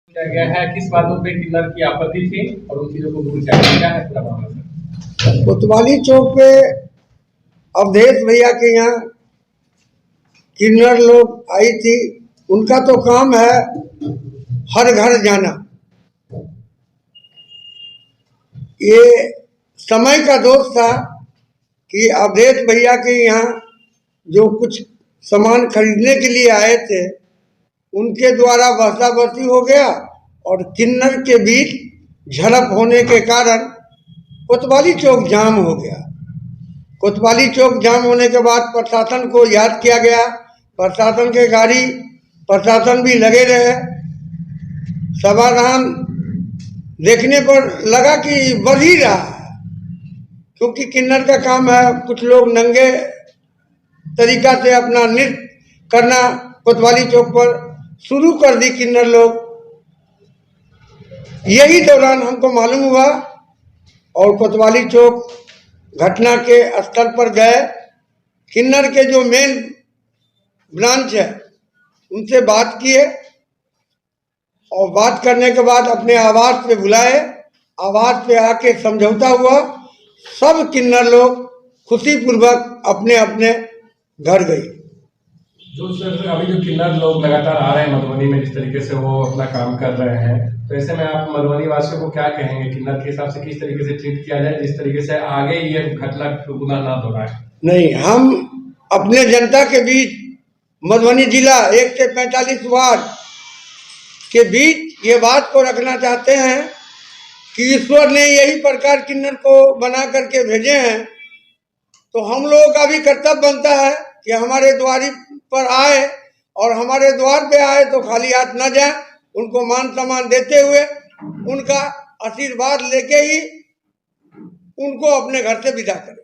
किया गया है, किस बातों पे किन्नर की आपत्ति थी और उन चीजों को दूर किया गया, क्या है पूरा मामला सर? कोतवाली चौक पे अवधेश भैया के यहाँ किन्नर लोग आई थी। उनका तो काम है हर घर जाना। ये समय का दोष था कि अवधेश भैया के यहाँ जो कुछ सामान खरीदने के लिए आए थे उनके द्वारा बहसा-बहसी हो गया और किन्नर के बीच झड़प होने के कारण कोतवाली चौक जाम हो गया। कोतवाली चौक जाम होने के बाद प्रशासन को याद किया गया। प्रशासन के गाड़ी प्रशासन भी लगे रहे। समाधान देखने पर लगा कि बढ़ ही रहा है, क्योंकि किन्नर का काम है। कुछ लोग नंगे तरीका से अपना नृत्य करना कोतवाली चौक पर शुरू कर दी किन्नर लोग। यही दौरान हमको मालूम हुआ और कोतवाली चौक घटना के स्थल पर गए। किन्नर के जो मेन ब्रांच है उनसे बात किए और बात करने के बाद अपने आवास पे बुलाए। आवास पे आके समझौता हुआ। सब किन्नर लोग खुशीपूर्वक अपने अपने घर गई। जो सर अभी जो किन्नर लोग लगातार आ रहे हैं मधुबनी में, जिस तरीके से वो अपना काम कर रहे हैं, तो ऐसे में आप मधुबनी वासियों को क्या कहेंगे? किन्नर के हिसाब से किस तरीके से ट्रीट किया जाए जिस तरीके से आगे ये घटना पुनः ना दोहराए? नहीं, हम अपने जनता के बीच मधुबनी जिला 1 से 45 वार्ड के बीच ये बात को रखना चाहते हैं कि ईश्वर ने यही प्रकार किन्नर को बना करके भेजे हैं, तो हम लोगों का भी कर्तव्य बनता है कि हमारे द्वारी पर आए और हमारे द्वार पे आए तो खाली हाथ न जाए। उनको मान सम्मान देते हुए उनका आशीर्वाद लेके ही उनको अपने घर से विदा करें।